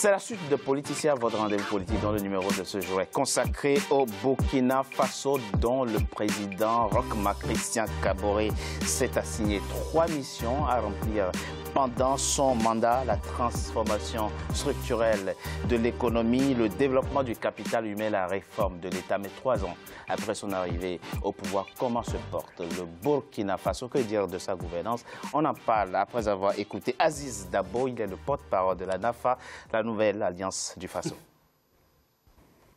C'est la suite de Politicien, votre rendez-vous politique dans le numéro de ce jour est consacré au Burkina Faso, dont le président Roch-Marc Christian Kaboré s'est assigné 3 missions à remplir pendant son mandat: la transformation structurelle de l'économie, le développement du capital humain, la réforme de l'État. Mais 3 ans après son arrivée au pouvoir, comment se porte le Burkina Faso? Que dire de sa gouvernance? On en parle après avoir écouté Aziz Dabo. Il est le porte-parole de la NAFA, la nouvelle alliance du Faso.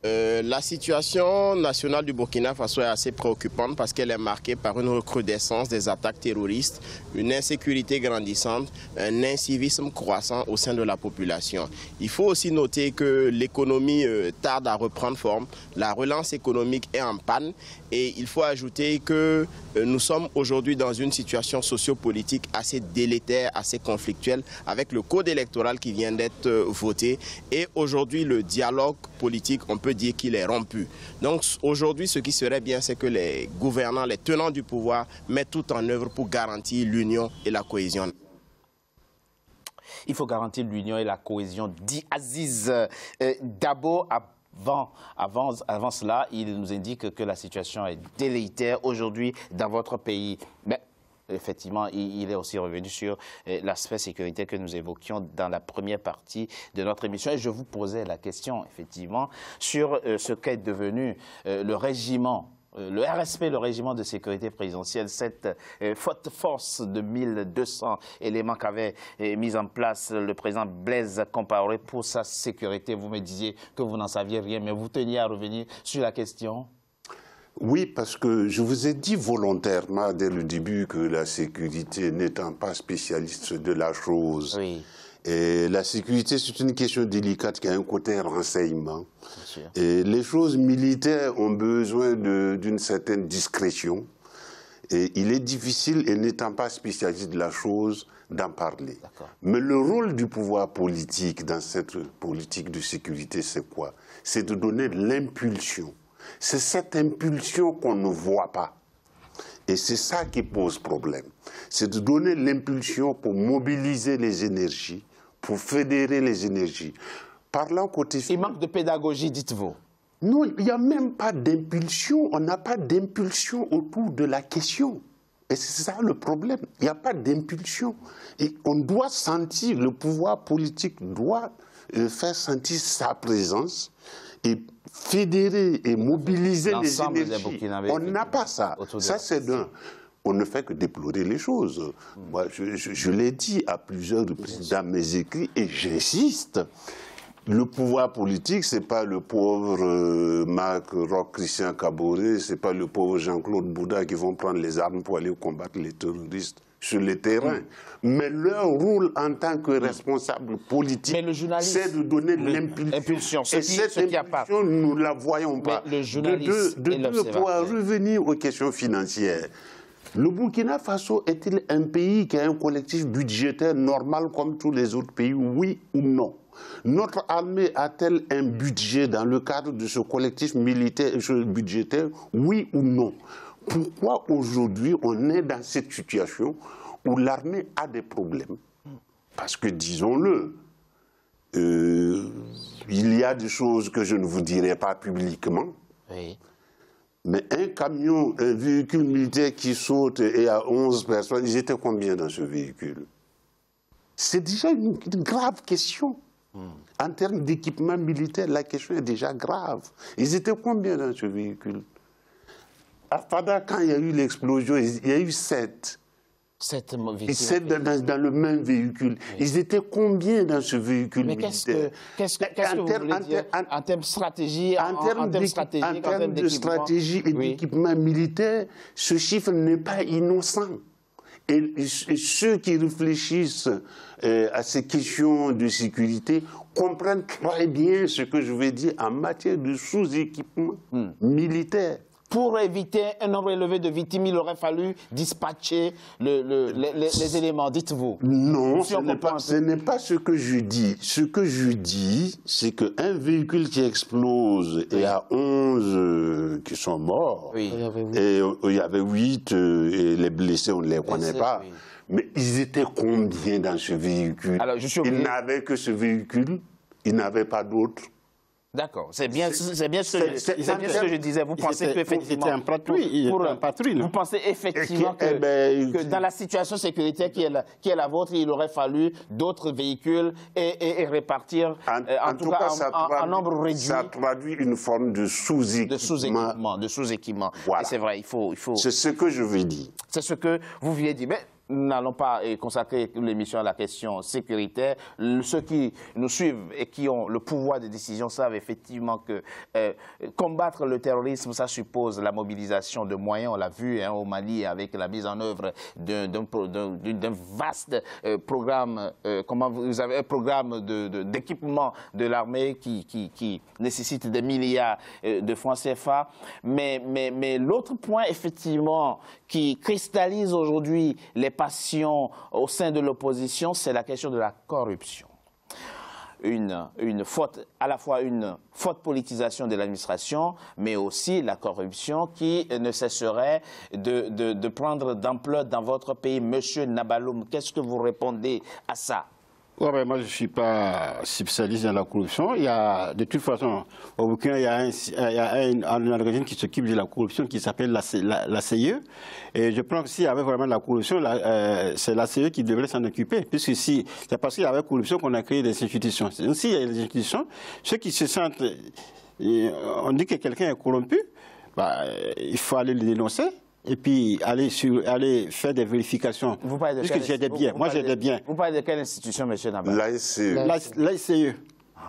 La situation nationale du Burkina Faso est assez préoccupante parce qu'elle est marquée par une recrudescence des attaques terroristes, une insécurité grandissante, un incivisme croissant au sein de la population. Il faut aussi noter que l'économie tarde à reprendre forme, la relance économique est en panne et il faut ajouter que nous sommes aujourd'hui dans une situation sociopolitique assez délétère, assez conflictuelle, avec le code électoral qui vient d'être voté, et aujourd'hui le dialogue politique, on peut dire qu'il est rompu. Donc aujourd'hui, ce qui serait bien, c'est que les gouvernants, les tenants du pouvoir mettent tout en œuvre pour garantir l'union et la cohésion. Il faut garantir l'union et la cohésion, dit Aziz Dabo. Avant cela, il nous indique que la situation est délétère aujourd'hui dans votre pays. Mais effectivement, il est aussi revenu sur l'aspect sécurité que nous évoquions dans la première partie de notre émission. Et je vous posais la question, effectivement, sur ce qu'est devenu le régiment, le RSP, le régiment de sécurité présidentielle, cette force de 1200 éléments qu'avait mis en place le président Blaise Compaoré pour sa sécurité. Vous me disiez que vous n'en saviez rien, mais vous teniez à revenir sur la question. Oui, parce que je vous ai dit volontairement dès le début que la sécurité, n'étant pas spécialiste de la chose, oui. Et la sécurité, c'est une question délicate qui a un côté renseignement. Et les choses militaires ont besoin d'une certaine discrétion. Et il est difficile, et n'étant pas spécialiste de la chose, d'en parler. Mais le rôle du pouvoir politique dans cette politique de sécurité, c'est quoi? C'est de donner l'impulsion. C'est cette impulsion qu'on ne voit pas. Et c'est ça qui pose problème. C'est de donner l'impulsion pour mobiliser les énergies, pour fédérer les énergies. Parlant côté... Il manque de pédagogie, dites-vous. Non, il n'y a même pas d'impulsion. On n'a pas d'impulsion autour de la question. Et c'est ça le problème. Il n'y a pas d'impulsion. Et on doit sentir, le pouvoir politique doit faire sentir sa présence et fédérer et mobiliser les énergies. On n'a pas ça. Ça, c'est d'un. On ne fait que déplorer les choses. Moi, je l'ai dit à plusieurs reprises dans mes écrits, et j'insiste. Le pouvoir politique, ce n'est pas le pauvre Marc Roch Christian Kaboré, ce n'est pas le pauvre Jean-Claude Bouda qui vont prendre les armes pour aller combattre les terroristes sur le terrain. Mais leur rôle en tant que responsable politique, c'est de donner l'impulsion. Et cette impulsion, nous ne la voyons pas. Pour revenir aux questions financières, le Burkina Faso est-il un pays qui a un collectif budgétaire normal comme tous les autres pays, oui ou non? Notre armée a-t-elle un budget dans le cadre de ce collectif militaire budgétaire, oui ou non? Pourquoi aujourd'hui on est dans cette situation où l'armée a des problèmes? Parce que, disons-le, il y a des choses que je ne vous dirai pas publiquement. Oui. Mais un camion, un véhicule militaire qui saute et il y a 11 personnes, ils étaient combien dans ce véhicule? C'est déjà une grave question. En termes d'équipement militaire, la question est déjà grave. Ils étaient combien dans ce véhicule? À Fada, quand il y a eu l'explosion, il y a eu 7. 7 dans le même véhicule. Oui. Ils étaient combien dans ce véhicule militaire? Qu'est-ce que vous voulez dire en termes de stratégie? En termes de stratégie et d'équipement militaire, ce chiffre n'est pas innocent. Et ceux qui réfléchissent à ces questions de sécurité comprennent très bien ce que je vais dire en matière de sous-équipement militaire. Pour éviter un nombre élevé de victimes, il aurait fallu dispatcher les éléments, dites-vous. Non, ce n'est pas ce que je dis. Ce que je dis, c'est qu'un véhicule qui explose, et il y a 11 qui sont morts, et il y avait 8, et les blessés, on ne les connaît pas. Oui. Mais ils étaient combien dans ce véhicule? Alors, ils n'avaient que ce véhicule. Il n'avait pas d'autre. D'accord, c'est bien ce que je disais. Vous pensez qu'effectivement... Vous pensez effectivement que dans la situation sécuritaire qui est la vôtre, il aurait fallu d'autres véhicules et répartir, en tout cas, en nombre réduit. Ça traduit une forme de sous-équipement. De sous-équipement. Voilà. C'est vrai, il faut... C'est ce que je veux dire. C'est ce que vous vouliez dire. Mais nous n'allons pas consacrer l'émission à la question sécuritaire. Ceux qui nous suivent et qui ont le pouvoir de décision savent effectivement que combattre le terrorisme, ça suppose la mobilisation de moyens. On l'a vu au Mali avec la mise en œuvre d'un vaste programme. Vous avez un programme d'équipement de l'armée qui nécessite des milliards de francs CFA. Mais l'autre point, effectivement, qui cristallise aujourd'hui les passions au sein de l'opposition, c'est la question de la corruption. À la fois une forte politisation de l'administration, mais aussi la corruption qui ne cesserait de prendre d'ampleur dans votre pays. Monsieur Nabaloum, qu'est-ce que vous répondez à ça? Ouais, ben moi, je ne suis pas spécialiste dans la corruption. Il y a, de toute façon, au Burkina, il y a un organisme qui s'occupe de la corruption qui s'appelle la CIE. Et je pense que s'il y avait vraiment de la corruption, c'est la CIE qui devrait s'en occuper. Puisque c'est parce qu'il y avait corruption qu'on a créé des institutions. S'il y a des institutions, ceux qui se sentent... On dit que quelqu'un est corrompu, bah, il faut aller le dénoncer. Et puis aller faire des vérifications. Vous parlez de puisque j'ai des biens. Moi, j'ai des biens. Vous parlez de quelle institution, M. Nabal? L'ASCE.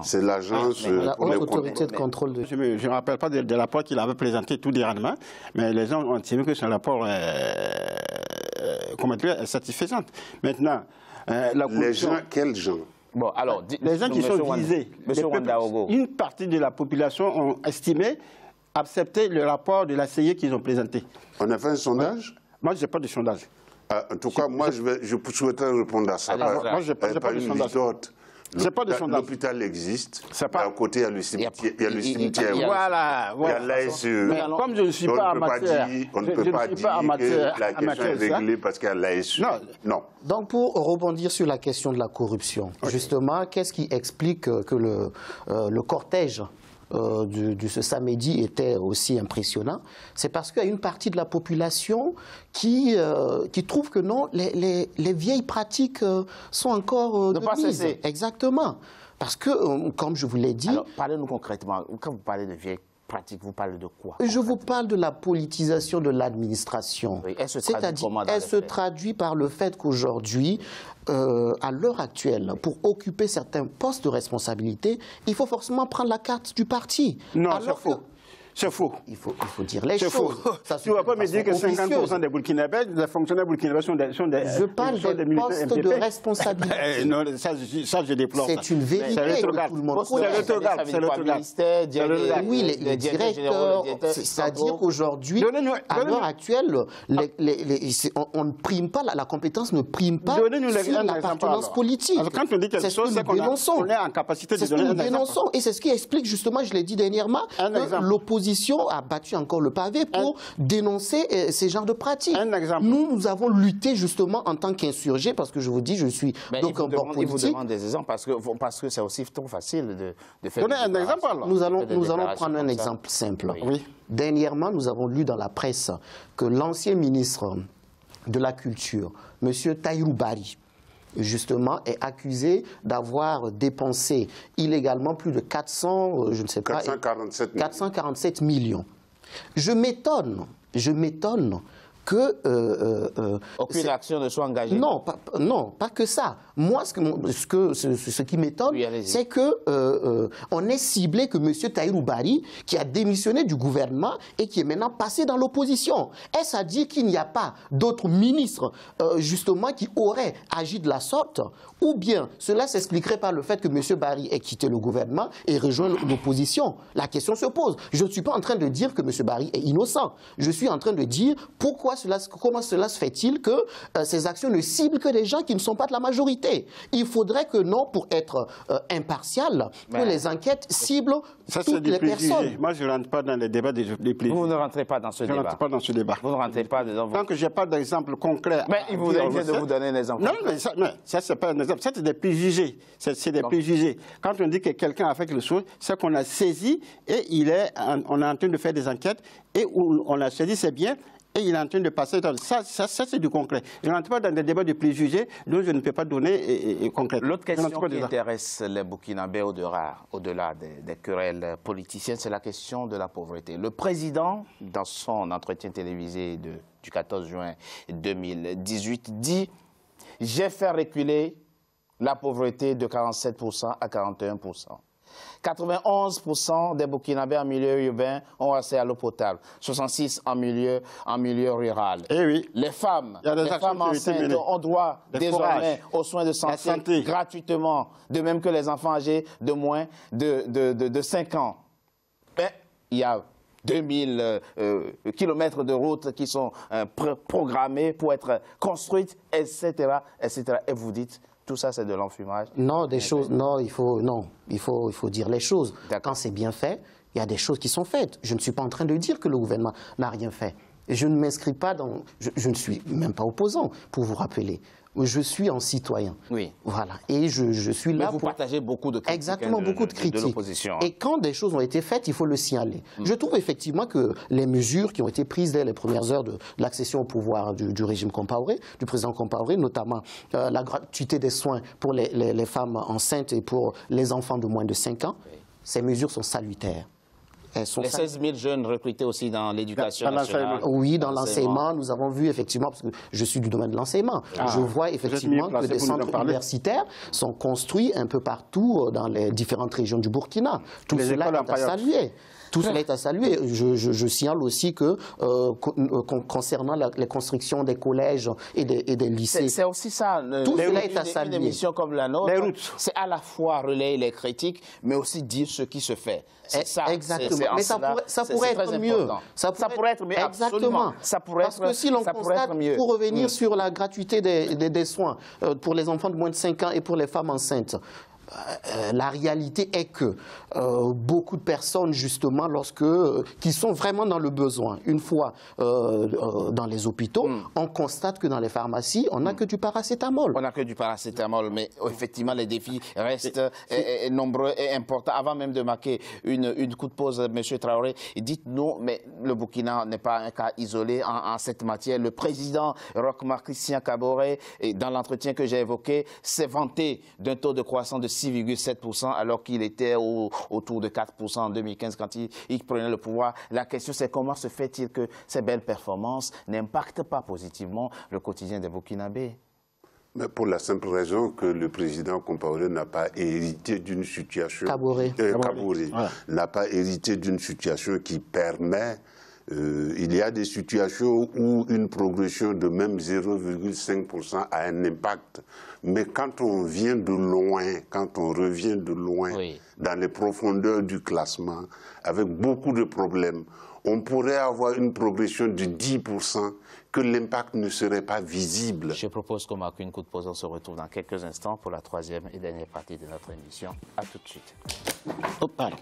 C'est l'agence la haute autorité de contrôle. Je ne me rappelle pas de rapport qu'il avait présenté tout dernièrement, mais les gens ont estimé que ce rapport est satisfaisant. Maintenant, la les gens, quels gens? Bon, alors, les gens qui sont visés. Une partie de la population ont estimé accepter le rapport de la CIE qu'ils ont présenté. On a fait un sondage? Moi, je n'ai pas de sondage. En tout cas, moi, je souhaiterais répondre à ça. Moi, je n'ai pas de sondage. L'hôpital existe. À côté, il y a le cimetière. Voilà. Il y a l'ASE. Comme je ne suis pas amateur, on ne peut pas dire que la question est réglée parce qu'il y a l'ASE. Non. Donc, pour rebondir sur la question de la corruption, justement, qu'est-ce qui explique que le cortège ce samedi était aussi impressionnant? C'est parce qu'il y a une partie de la population qui trouve que non, les vieilles pratiques sont encore de mise. Exactement. Parce que, comme je vous l'ai dit... Alors, parlez-nous concrètement. Quand vous parlez de vieilles pratiques, vous parlez de quoi? Je vous parle de la politisation de l'administration. Oui, elle se traduit par le fait qu'aujourd'hui, à l'heure actuelle, pour occuper certains postes de responsabilité, il faut forcément prendre la carte du parti. Non, c'est faux. C'est faux. Il faut dire les choses. Tu ne vas pas me dire que 50% des Burkinabés, des fonctionnaires burkinabés sont des Je parle des postes de responsabilité. Non, ça je déplore. C'est une vérité que tout le monde connaît. C'est le Oui, les directeurs. C'est-à-dire qu'aujourd'hui, à l'heure actuelle, on ne prime pas, la compétence ne prime pas sur l'appartenance politique. Quand on dit quelque chose, c'est qu'on est en capacité de donner un exemple. Et c'est ce qui explique justement, je l'ai dit dernièrement, que l'opposition a battu encore le pavé pour dénoncer ces genres de pratiques. Nous avons lutté justement en tant qu'insurgés, parce que je vous dis, je suis donc un bord politique. Il vous demande des exemples, parce que c'est aussi trop facile de faire... Donnez un exemple alors. Nous allons prendre un exemple simple. Oui. Dernièrement, nous avons lu dans la presse que l'ancien ministre de la Culture, M. Tahirou Bari, justement, est accusé d'avoir dépensé illégalement plus de 447 millions. Je m'étonne que... aucune action ne soit engagée. Non, pas que ça. Moi, ce qui m'étonne, c'est qu'on ait ciblé que M. Tahirou Bari, qui a démissionné du gouvernement et qui est maintenant passé dans l'opposition. Est-ce à dire qu'il n'y a pas d'autres ministres, justement, qui auraient agi de la sorte? Ou bien cela s'expliquerait par le fait que M. Bari ait quitté le gouvernement et rejoint l'opposition? La question se pose. Je ne suis pas en train de dire que M. Bari est innocent. Je suis en train de dire pourquoi comment cela se fait-il que ces actions ne ciblent que des gens qui ne sont pas de la majorité? Il faudrait que non, pour être impartial, que les enquêtes ciblent toutes les personnes. Moi, je ne rentre pas dans les débats des préjugés. Vous ne rentrez pas dans ce débat. Je ne rentre pas dans ce débat. Vous ne rentrez pas dedans. Tant que je n'ai pas d'exemple concret. Mais il vous vient de vous donner un exemple. Non, mais ça c'est pas un exemple. Ça, c'est des préjugés. C'est des préjugés. Quand on dit que quelqu'un a fait quelque chose, c'est qu'on a saisi et on est en train de faire des enquêtes et où on a saisi, c'est bien. Et il est en train de passer dans ça c'est du concret. Il ne rentre pas dans des débats de préjugés dont je ne peux pas donner concrètement. L'autre question qui intéresse les Burkinabés au-delà des querelles politiciennes, c'est la question de la pauvreté. Le président, dans son entretien télévisé du 14 juin 2018, dit « J'ai fait reculer la pauvreté de 47% à 41%. 91% des Burkinabés en milieu urbain ont accès à l'eau potable, 66% en milieu rural. Et oui. Les femmes enceintes ont droit désormais aux soins de santé gratuitement, de même que les enfants âgés de moins de 5 ans. Mais il y a 2000 kilomètres de routes qui sont programmées pour être construites, etc., etc. Et vous dites... Tout ça, c'est de l'enfumage? Non, il faut dire les choses. Quand c'est bien fait, il y a des choses qui sont faites. Je ne suis pas en train de dire que le gouvernement n'a rien fait. Je ne m'inscris pas dans... Je ne suis même pas opposant, pour vous rappeler. Je suis un citoyen. Oui. Voilà. Et je suis là pour... vous partagez beaucoup de critiques. Exactement, beaucoup de critiques. De l'opposition. Et quand des choses ont été faites, il faut le signaler. Je trouve effectivement que les mesures qui ont été prises dès les premières heures de l'accession au pouvoir du régime Compaoré, du président Compaoré, notamment la gratuité des soins pour les femmes enceintes et pour les enfants de moins de 5 ans, ces mesures sont salutaires. Les 16 000 jeunes recrutés aussi dans l'éducation nationale. Oui, dans l'enseignement, nous avons vu effectivement, parce que je suis du domaine de l'enseignement, je vois effectivement que des centres universitaires sont construits un peu partout dans les différentes régions du Burkina. Tout cela est à saluer. Tout cela est à saluer. Je signale aussi que concernant les constructions des collèges et des lycées... C'est aussi ça. Tout cela est à saluer. Une émission comme la nôtre, c'est à la fois relayer les critiques, mais aussi dire ce qui se fait. C'est ça. Exactement. Mais ça pourrait être mieux. Ça pourrait être mieux, exactement. Ça pourrait Parce que si l'on constate, pour revenir sur la gratuité des soins pour les enfants de moins de 5 ans et pour les femmes enceintes, la réalité est que beaucoup de personnes, justement, qui sont vraiment dans le besoin, une fois dans les hôpitaux, on constate que dans les pharmacies, on n'a que du paracétamol. On n'a que du paracétamol, mais effectivement, les défis restent nombreux et importants. Avant même de marquer une coup de pause, M. Traoré, dites-nous, mais le Burkina n'est pas un cas isolé en cette matière. Le président Roch-Marc Christian Kaboré, dans l'entretien que j'ai évoqué, s'est vanté d'un taux de croissance de 6,7% alors qu'il était autour de 4% en 2015 quand il prenait le pouvoir. La question, c'est comment se fait-il que ces belles performances n'impactent pas positivement le quotidien des Burkinabés? Mais pour la simple raison que le président Compaoré n'a pas hérité d'une situation... Kaboré n'a pas hérité d'une situation qui permet... il y a des situations où une progression de même 0,5% a un impact. Mais quand on vient de loin, quand on revient de loin, dans les profondeurs du classement, avec beaucoup de problèmes, on pourrait avoir une progression de 10%, que l'impact ne serait pas visible. Je propose qu'on marque une coup de pause. On se retrouve dans quelques instants pour la troisième et dernière partie de notre émission. À tout de suite. Oh, pardon.